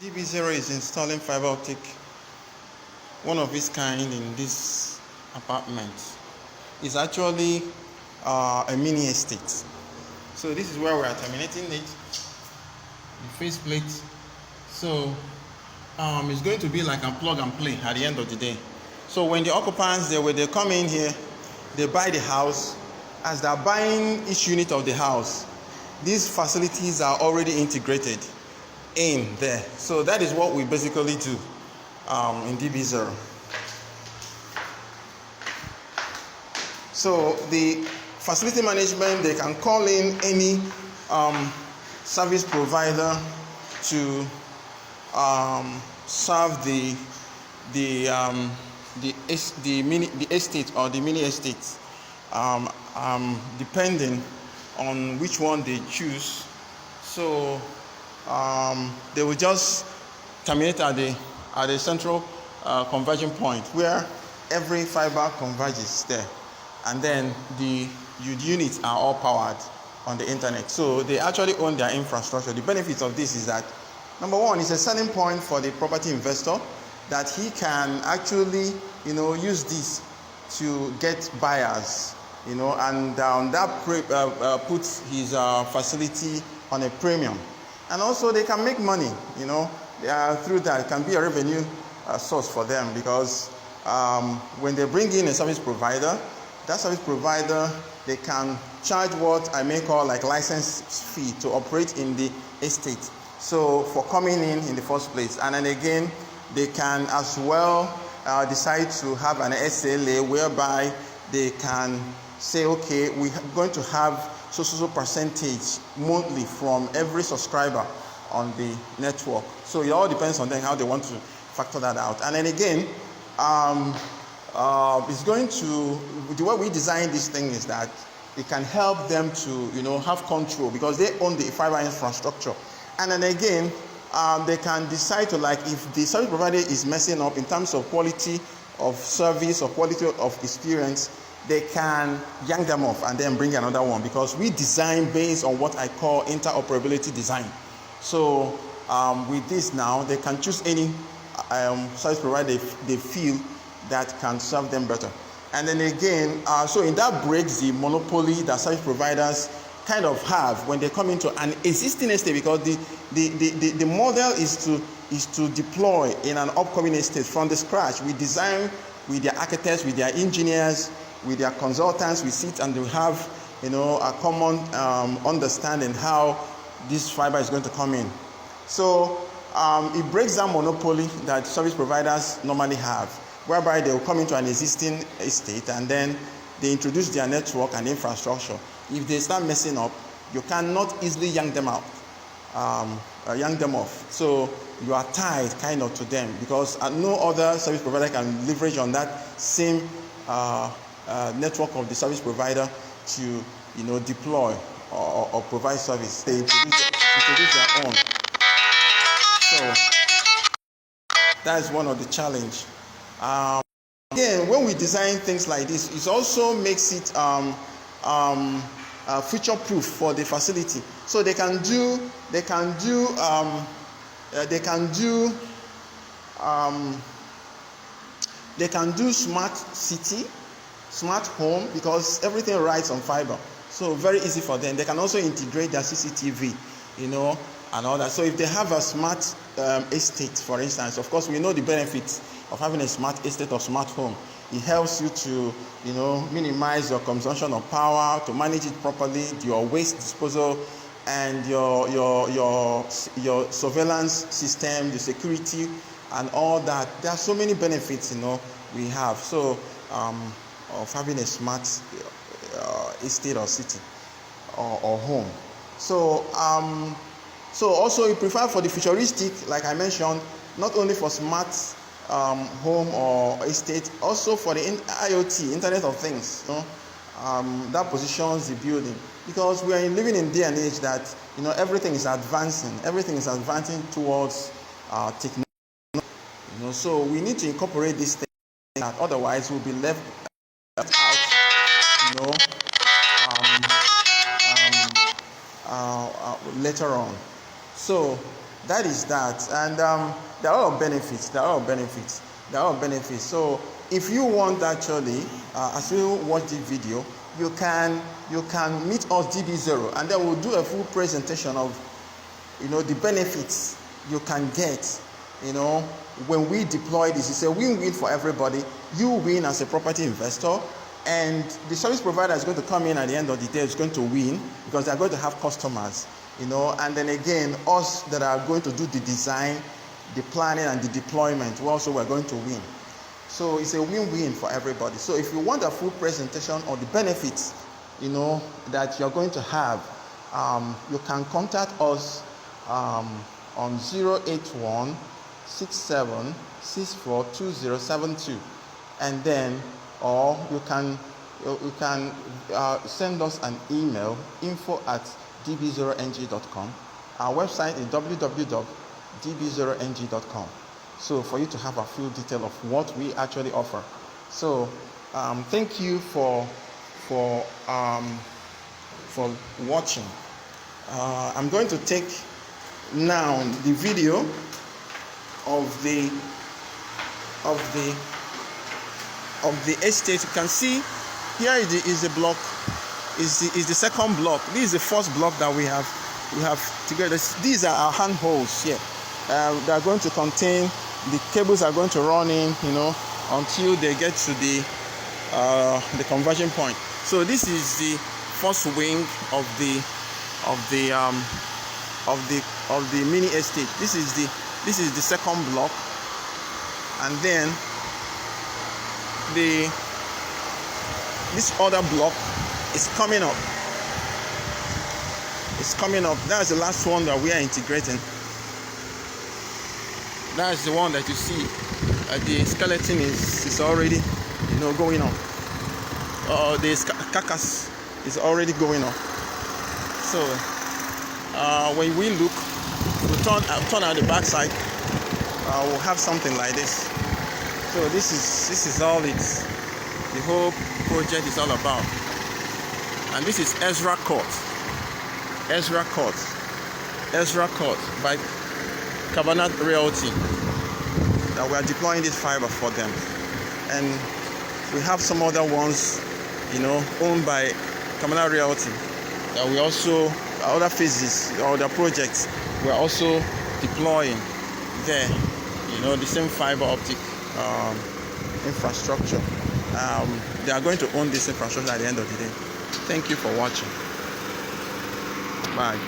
DB0 is installing fiber optic, one of its kind in this apartment. It's actually a mini estate. So this is where we are terminating it, the faceplate. So it's going to be like a plug and play at the end of the day. So when the occupants, when they come in here, they buy the house. As they're buying each unit of the house, these facilities are already integrated in there. So that is what we basically do in DB0. So the facility management, they can call in any service provider to serve the estate or the mini estate, depending on which one they choose. So they will just terminate at the central conversion point where every fiber converges there, and then the units are all powered on the internet. So they actually own their infrastructure. The benefit of this is that, number one, it's a selling point for the property investor, that he can actually use this to get buyers, and that puts his facility on a premium. And also they can make money, through that. It can be a revenue source for them, because when they bring in a service provider, that service provider, they can charge what I may call like license fee to operate in the estate. So for coming in the first place. And then again, they can as well decide to have an SLA whereby they can say, okay, we're going to have so percentage monthly from every subscriber on the network. So it all depends on them how they want to factor that out. And then again, it's going to, the way we design this thing is that it can help them to have control, because they own the fiber infrastructure. And then again, they can decide to, like, if the service provider is messing up in terms of quality of service or quality of experience, they can yank them off and then bring another one, because we design based on what I call interoperability design. So with this now, they can choose any service provider they feel that can serve them better. And then again, so in that breaks the monopoly that service providers kind of have when they come into an existing estate, because the model is to deploy in an upcoming estate from the scratch. We design with their architects, with their engineers, with their consultants. We sit and we have a common understanding how this fiber is going to come in. So it breaks down monopoly that service providers normally have, whereby they will come into an existing estate and then they introduce their network and infrastructure. If they start messing up, you cannot easily yank them out, yank them off. So you are tied kind of to them, because no other service provider can leverage on that same network of the service provider to deploy or provide service. They introduce their own. So that is one of the challenge. Again, when we design things like this, it also makes it future-proof for the facility. So they can do smart city, smart home, because everything rides on fiber. So very easy for them. They can also integrate their CCTV, and all that. So if they have a smart estate, for instance, of course we know the benefits of having a smart estate or smart home. It helps you to minimize your consumption of power, to manage it properly, your waste disposal, and your surveillance system, the security, and all that. There are so many benefits we have. So of having a smart estate or city or home. So also you prefer for the futuristic, like I mentioned, not only for smart home or estate, also for the IoT, Internet of Things. That positions the building, because we are living in day and age that everything is advancing. Everything is advancing towards technology. So we need to incorporate this thing. Otherwise, we'll be left out. Later on. So that is that. And there are a lot of benefits. So if you want actually, as you watch this video, you can meet us DB0, and then we'll do a full presentation of the benefits you can get when we deploy this. It's a win-win for everybody. You win as a property investor, and the service provider is going to come in at the end of the day is going to win, because they're going to have customers, and then again, us that are going to do the design, the planning, and the deployment, we're going to win. So it's a win-win for everybody. So if you want a full presentation on the benefits that you're going to have, you can contact us on 081 67642072, and then you can send us an email, info@db0ng.com. Our website is www.db0ng.com, so for you to have a full detail of what we actually offer. So thank you for watching. I'm going to take now the video of the estate. You can see here is the block, is the second block. This is the first block that we have together. These are our handholds here. They are going to contain, the cables are going to run in until they get to the conversion point. So this is the first wing of the mini estate. This is the second block, and then this other block is coming up. That's the last one that we are integrating. That's the one that you see. The skeleton is already going on. The carcass is already going on. So when we look, we turn at the back side, we'll have something like this. So this is all the whole project is all about. And this is Ezra Court by Kabana Realty, that we are deploying this fiber for them. And we have some other ones owned by Kabana Realty that we also, other phases or the projects, we're also deploying there, the same fiber optic infrastructure. They are going to own this infrastructure at the end of the day. Thank you for watching. Bye.